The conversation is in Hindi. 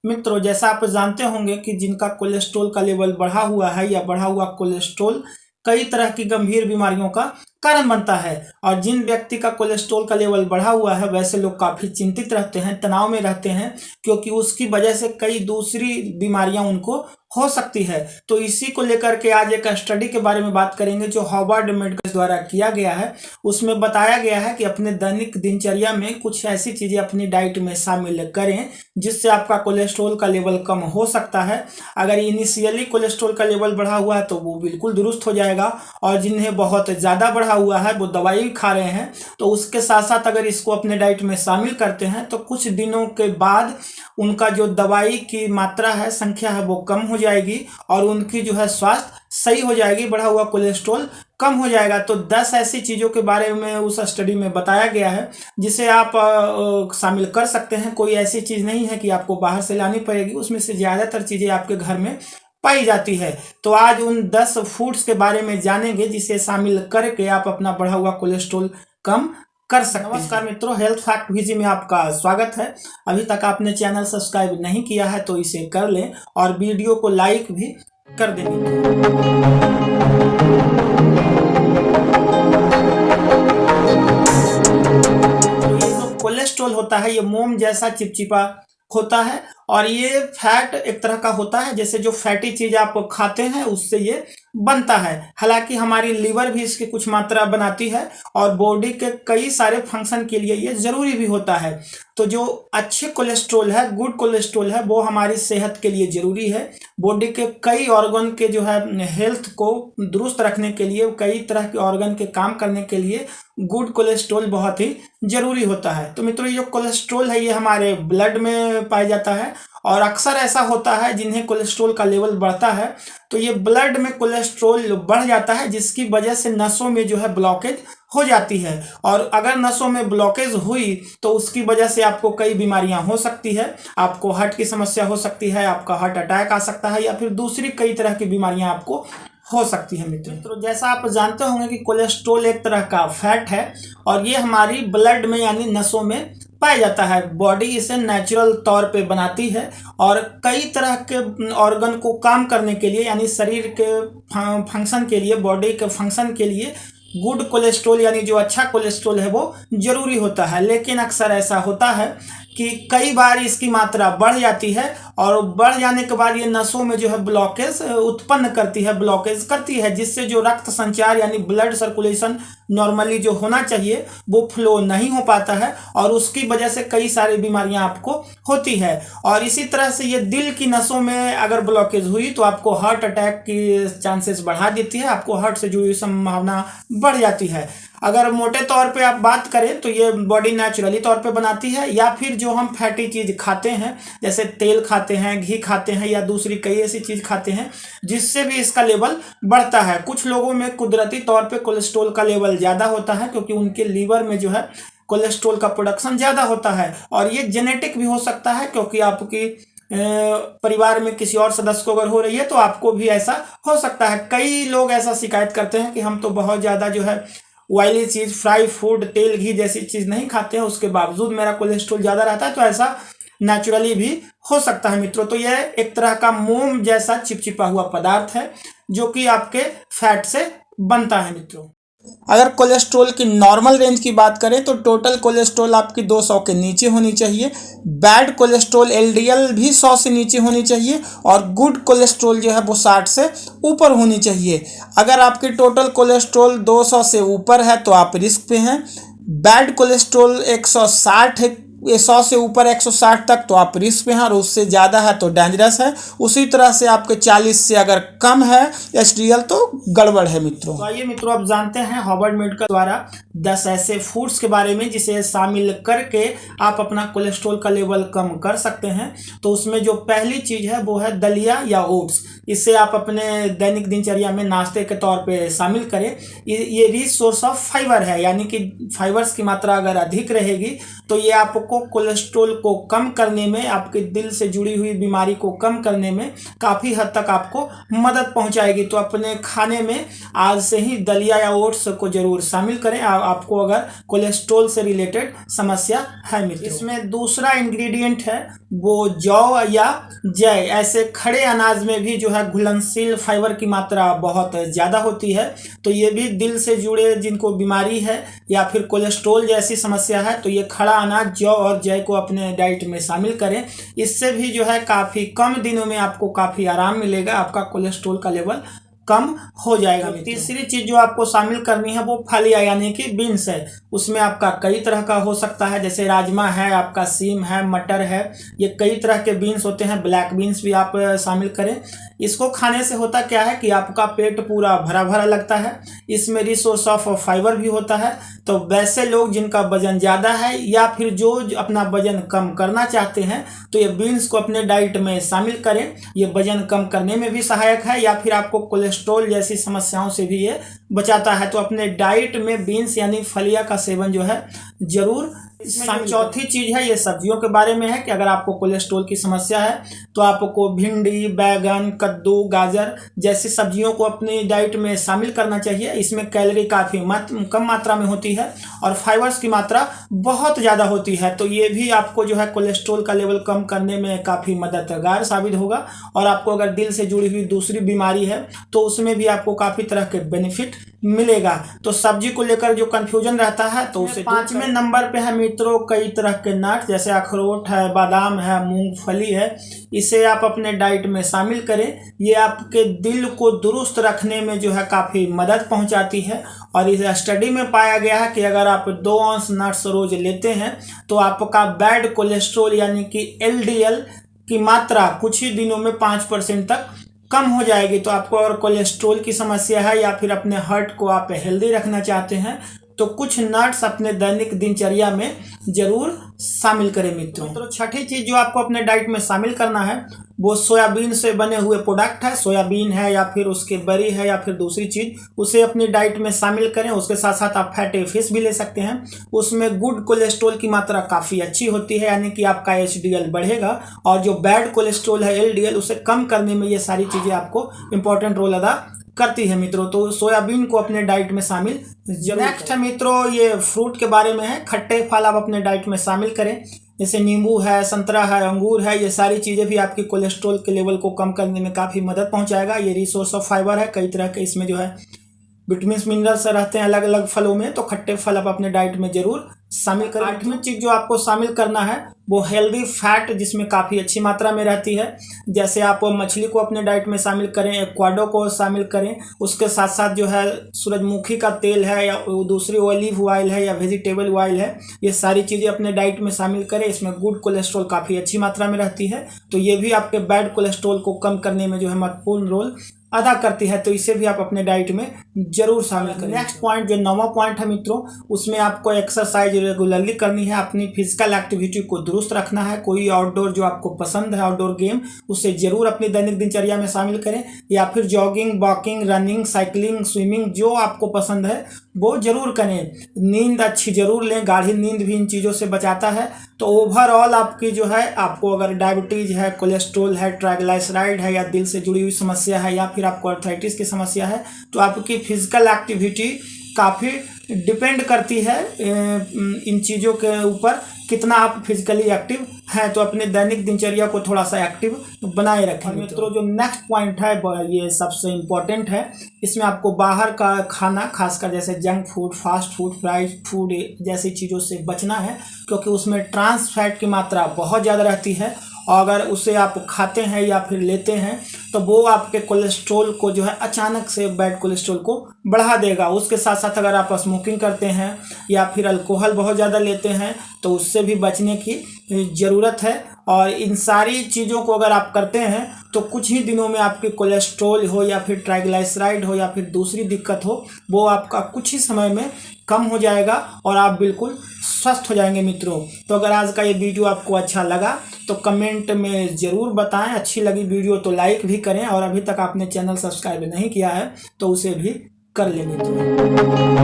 मित्रों, जैसा आप जानते होंगे कि जिनका कोलेस्ट्रॉल का लेवल बढ़ा हुआ है या बढ़ा हुआ कोलेस्ट्रॉल कई तरह की गंभीर बीमारियों का कारण बनता है। और जिन व्यक्ति का कोलेस्ट्रॉल का लेवल बढ़ा हुआ है वैसे लोग काफ़ी चिंतित रहते हैं, तनाव में रहते हैं, क्योंकि उसकी वजह से कई दूसरी बीमारियां उनको हो सकती है। तो इसी को लेकर के आज एक स्टडी के बारे में बात करेंगे जो हार्वर्ड मेडिकल द्वारा किया गया है। उसमें बताया गया है कि अपने दैनिक दिनचर्या में कुछ ऐसी चीज़ें अपनी डाइट में शामिल करें जिससे आपका कोलेस्ट्रॉल का लेवल कम हो सकता है। अगर इनिशियली कोलेस्ट्रॉल का लेवल बढ़ा हुआ है तो वो बिल्कुल दुरुस्त हो जाएगा, और जिन्हें बहुत ज़्यादा बढ़ा हुआ है वो दवाई खा रहे हैं तो उसके साथ साथ अगर इसको अपने डाइट में शामिल करते हैं तो कुछ दिनों के बाद उनका जो दवाई की मात्रा है, संख्या है, वो कम हो जाएगी और उनकी जो है स्वास्थ्य सही हो जाएगी, बढ़ा हुआ कोलेस्ट्रॉल कम हो जाएगा। तो 10 ऐसी चीज़ों के बारे में उस स्टडी में बताया गया है जिसे आप शामिल कर सकते हैं। कोई ऐसी चीज़ नहीं है कि आपको बाहर से लानी पड़ेगी, उसमें से ज़्यादातर चीज़ें आपके घर में पाई जाती है। तो आज उन 10 फूड्स के बारे में जानेंगे जिसे शामिल करके आप अपना बढ़ा हुआ कोलेस्ट्रॉल कम कर सकते हैं। नमस्कार मित्रों, हेल्थ फैक्ट विजी में आपका स्वागत है। अभी तक आपने चैनल सब्सक्राइब नहीं किया है तो इसे कर लें और वीडियो को लाइक भी कर दें। तो ये जो कोलेस्ट्रॉल होता है ये मोम जैसा चिपचिपा होता है और ये फैट एक तरह का होता है, जैसे जो फैटी चीज आप खाते हैं उससे ये बनता है। हालांकि हमारी लीवर भी इसकी कुछ मात्रा बनाती है और बॉडी के कई सारे फंक्शन के लिए ये जरूरी भी होता है। तो जो अच्छे कोलेस्ट्रॉल है, गुड कोलेस्ट्रॉल है, वो हमारी सेहत के लिए जरूरी है। बॉडी के कई ऑर्गन के जो है हेल्थ को दुरुस्त रखने के लिए, कई तरह के ऑर्गन के काम करने के लिए गुड कोलेस्ट्रॉल बहुत ही जरूरी होता है। तो मित्रों, ये जो कोलेस्ट्रॉल है ये हमारे ब्लड में पाया जाता है और अक्सर ऐसा होता है जिन्हें कोलेस्ट्रॉल का लेवल बढ़ता है तो ये ब्लड में कोलेस्ट्रॉल बढ़ जाता है, जिसकी वजह से नसों में जो है ब्लॉकेज हो जाती है। और अगर नसों में ब्लॉकेज हुई तो उसकी वजह से आपको कई बीमारियां हो सकती है। आपको हार्ट की समस्या हो सकती है, आपका हार्ट अटैक आ सकता है या फिर दूसरी कई तरह की बीमारियां आपको हो सकती है। मित्रों, जैसा आप जानते होंगे कि कोलेस्ट्रॉल एक तरह का फैट है और ये हमारी ब्लड में यानी नसों में पाया जाता है। बॉडी इसे नेचुरल तौर पे बनाती है और कई तरह के ऑर्गन को काम करने के लिए यानी शरीर के फंक्शन के लिए, बॉडी के फंक्शन के लिए गुड कोलेस्ट्रॉल यानी जो अच्छा कोलेस्ट्रॉल है वो जरूरी होता है। लेकिन अक्सर ऐसा होता है कि कई बार इसकी मात्रा बढ़ जाती है और बढ़ जाने के बाद ये नसों में जो है ब्लॉकेज उत्पन्न करती है, ब्लॉकेज करती है, जिससे जो रक्त संचार यानी ब्लड सर्कुलेशन नॉर्मली जो होना चाहिए वो फ्लो नहीं हो पाता है और उसकी वजह से कई सारी बीमारियां आपको होती है। और इसी तरह से ये दिल की नसों में अगर ब्लॉकेज हुई तो आपको हार्ट अटैक की चांसेस बढ़ा देती है, आपको हार्ट से जुड़ी संभावना बढ़ जाती है। अगर मोटे तौर पे आप बात करें तो ये बॉडी नेचुरली तौर पे बनाती है, या फिर जो हम फैटी चीज खाते हैं जैसे तेल खाते हैं, घी खाते हैं या दूसरी कई ऐसी चीज खाते हैं जिससे भी इसका लेवल बढ़ता है। कुछ लोगों में कुदरती तौर पे कोलेस्ट्रॉल का लेवल ज़्यादा होता है क्योंकि उनके लीवर में जो है कोलेस्ट्रॉल का प्रोडक्शन ज़्यादा होता है, और ये जेनेटिक भी हो सकता है क्योंकि आपकी परिवार में किसी और सदस्य को अगर हो रही है तो आपको भी ऐसा हो सकता है। कई लोग ऐसा शिकायत करते हैं कि हम तो बहुत ज़्यादा जो है ऑयली चीज़, फ्राई फूड, तेल घी जैसी चीज़ नहीं खाते हैं, उसके बावजूद मेरा कोलेस्ट्रॉल ज़्यादा रहता है। तो ऐसा नेचुरली भी हो सकता है मित्रों। तो यह एक तरह का मोम जैसा चिपचिपा हुआ पदार्थ है जो कि आपके फैट से बनता है। मित्रों, अगर कोलेस्ट्रॉल की नॉर्मल रेंज की बात करें तो टोटल कोलेस्ट्रॉल आपकी 200 के नीचे होनी चाहिए। बैड कोलेस्ट्रॉल एलडीएल भी 100 से नीचे होनी चाहिए और गुड कोलेस्ट्रॉल जो है वो 60 से ऊपर होनी चाहिए। अगर आपकी टोटल कोलेस्ट्रॉल 200 से ऊपर है तो आप रिस्क पे हैं। बैड कोलेस्ट्रॉल 160 है, 100 से ऊपर 160 तक तो आप रिस्क पे हैं और उससे ज़्यादा है तो डेंजरस है। उसी तरह से आपके 40 से अगर कम है एचडीएल तो गड़बड़ है। मित्रों, तो आइए मित्रों, आप जानते हैं हार्वर्ड मेडिकल द्वारा 10 ऐसे फूड्स के बारे में जिसे शामिल करके आप अपना कोलेस्ट्रॉल का लेवल कम कर सकते हैं। तो उसमें जो पहली चीज़ है वो है दलिया या ओट्स। इसे आप अपने दैनिक दिनचर्या में नाश्ते के तौर पे शामिल करें। ये रिच सोर्स ऑफ फाइबर है, यानी कि फाइबर्स की मात्रा अगर अधिक रहेगी तो ये आपको कोलेस्ट्रॉल को कम करने में, आपके दिल से जुड़ी हुई बीमारी को कम करने में काफ़ी हद तक आपको मदद पहुंचाएगी। तो अपने खाने में आज से ही दलिया या ओट्स को जरूर शामिल करें आपको अगर कोलेस्ट्रॉल से रिलेटेड समस्या है। मित्रों, इसमें दूसरा इंग्रेडिएंट है वो जौ या जय ऐसे खड़े अनाज में भी जो है घुलनशील फाइबर की मात्रा बहुत ज़्यादा होती है। तो ये भी दिल से जुड़े जिनको बीमारी है या फिर कोलेस्ट्रॉल जैसी समस्या है तो ये खड़ा अनाज जौ और जय को अपने डाइट में शामिल करें। इससे भी जो है काफ़ी कम दिनों में आपको काफ़ी आराम मिलेगा, आपका कोलेस्ट्रॉल का लेवल कम हो जाएगा। तीसरी चीज जो आपको शामिल करनी है वो फलिया यानी कि बीन्स है। उसमें आपका कई तरह का हो सकता है, जैसे राजमा है, आपका सीम है, मटर है, ये कई तरह के बीन्स होते हैं। ब्लैक बीन्स भी आप शामिल करें। इसको खाने से होता क्या है कि आपका पेट पूरा भरा भरा लगता है, इसमें रिसोर्स ऑफ फाइबर भी होता है। तो वैसे लोग जिनका वजन ज़्यादा है या फिर जो अपना वजन कम करना चाहते हैं तो ये बीन्स को अपने डाइट में शामिल करें। ये वजन कम करने में भी सहायक है या फिर आपको कोलेस्ट्रॉल जैसी समस्याओं से भी ये बचाता है। तो अपने डाइट में बीन्स यानी फलिया का सेवन जो है जरूर। चौथी चीज है ये सब्जियों के बारे में है कि अगर आपको कोलेस्ट्रॉल की समस्या है तो आपको भिंडी, बैगन, कद्दू, गाजर जैसी सब्जियों को अपनी डाइट में शामिल करना चाहिए। इसमें कैलोरी काफ़ी कम मात्रा में होती है और फाइबर्स की मात्रा बहुत ज़्यादा होती है। तो ये भी आपको जो है कोलेस्ट्रॉल का लेवल कम करने में काफ़ी मददगार साबित होगा। और आपको अगर दिल से जुड़ी हुई दूसरी बीमारी है तो उसमें भी आपको काफ़ी तरह के बेनिफिट मिलेगा। तो सब्जी को लेकर जो कंफ्यूजन रहता है तो उसे 5वें नंबर पे है मित्रों कई तरह के नट्स, जैसे अखरोट है, बादाम है, मूंगफली है। इसे आप अपने डाइट में शामिल करें। ये आपके दिल को दुरुस्त रखने में जो है काफ़ी मदद पहुंचाती है। और इस स्टडी में पाया गया है कि अगर आप 2 औंस नट्स रोज लेते हैं तो आपका बैड कोलेस्ट्रॉल यानी कि LDL की मात्रा कुछ ही दिनों में 5% तक कम हो जाएगी। तो आपको अगर कोलेस्ट्रॉल की समस्या है या फिर अपने हार्ट को आप हेल्दी रखना चाहते हैं तो कुछ नट्स अपने दैनिक दिनचर्या में जरूर शामिल करें मित्रों। छठी चीज जो आपको अपने डाइट में शामिल करना है वो सोयाबीन से बने हुए प्रोडक्ट है। सोयाबीन है या फिर उसके बरी है या फिर दूसरी चीज, उसे अपनी डाइट में शामिल करें। उसके साथ साथ आप फैटी फिश भी ले सकते हैं। उसमें गुड कोलेस्ट्रॉल की मात्रा काफ़ी अच्छी होती है यानी कि आपका HDL बढ़ेगा और जो बैड कोलेस्ट्रॉल है LDL उसे कम करने में ये सारी चीज़ें आपको इंपॉर्टेंट रोल अदा करती है मित्रों। तो सोयाबीन को अपने डाइट में शामिल जरूर। नेक्स्ट है मित्रों ये फ्रूट के बारे में है। खट्टे फल आप अपने डाइट में शामिल करें, जैसे नींबू है, संतरा है, अंगूर है। ये सारी चीज़ें भी आपकी कोलेस्ट्रॉल के लेवल को कम करने में काफ़ी मदद पहुंचाएगा। ये रिसोर्स ऑफ फाइबर है, कई तरह के इसमें जो है विटामिन मिनरल्स रहते हैं अलग अलग फलों में। तो खट्टे फल आप अपने डाइट में जरूर शामिल करें। 8वीं चीज जो आपको शामिल करना है वो हेल्दी फैट जिसमें काफ़ी अच्छी मात्रा में रहती है। जैसे आप मछली को अपने डाइट में शामिल करें, एवोकाडो को शामिल करें। उसके साथ साथ जो है सूरजमुखी का तेल है या दूसरी ऑलिव ऑयल है या वेजिटेबल ऑयल है, ये सारी चीज़ें अपने डाइट में शामिल करें। इसमें गुड कोलेस्ट्रॉल काफ़ी अच्छी मात्रा में रहती है। तो ये भी आपके बैड कोलेस्ट्रॉल को कम करने में जो है महत्वपूर्ण रोल अदा करती है। तो इसे भी आप अपने डाइट में जरूर शामिल करें। नेक्स्ट पॉइंट जो 9वां पॉइंट है मित्रों, उसमें आपको एक्सरसाइज रेगुलरली करनी है। अपनी फिजिकल एक्टिविटी को दुरुस्त रखना है। कोई आउटडोर जो आपको पसंद है आउटडोर गेम, उसे जरूर अपनी दैनिक दिनचर्या में शामिल करें। या फिर jogging, walking, running, cycling, swimming जो आपको पसंद है वो जरूर करें। नींद अच्छी जरूर लें, गाढ़ी नींद भी इन चीज़ों से बचाता है। तो ओवरऑल आपकी जो है, आपको अगर डायबिटीज है, कोलेस्ट्रॉल है, ट्राइग्लिसराइड है या दिल से जुड़ी हुई समस्या है या फिर आपको आर्थराइटिस की समस्या है तो आपकी फिजिकल एक्टिविटी काफ़ी डिपेंड करती है इन चीज़ों के ऊपर, कितना आप फिजिकली एक्टिव हैं। तो अपने दैनिक दिनचर्या को थोड़ा सा एक्टिव बनाए रखें मित्रों। जो नेक्स्ट पॉइंट है ये सबसे इम्पोर्टेंट है। इसमें आपको बाहर का खाना, खासकर जैसे junk food, fast food, fried food जैसी चीज़ों से बचना है, क्योंकि उसमें ट्रांस फैट की मात्रा बहुत ज़्यादा रहती है। और अगर उसे आप खाते हैं या फिर लेते हैं तो वो आपके कोलेस्ट्रॉल को जो है अचानक से बैड कोलेस्ट्रॉल को बढ़ा देगा। उसके साथ साथ अगर आप स्मोकिंग करते हैं या फिर अल्कोहल बहुत ज़्यादा लेते हैं तो उससे भी बचने की ज़रूरत है। और इन सारी चीज़ों को अगर आप करते हैं तो कुछ ही दिनों में आपकी कोलेस्ट्रॉल हो या फिर ट्राइग्लिसराइड हो या फिर दूसरी दिक्कत हो, वो आपका कुछ ही समय में कम हो जाएगा और आप बिल्कुल स्वस्थ हो जाएंगे मित्रों। तो अगर आज का ये वीडियो आपको अच्छा लगा तो कमेंट में ज़रूर बताएं। अच्छी लगी वीडियो तो लाइक भी करें और अभी तक आपने चैनल सब्सक्राइब नहीं किया है तो उसे भी कर लें मित्रों।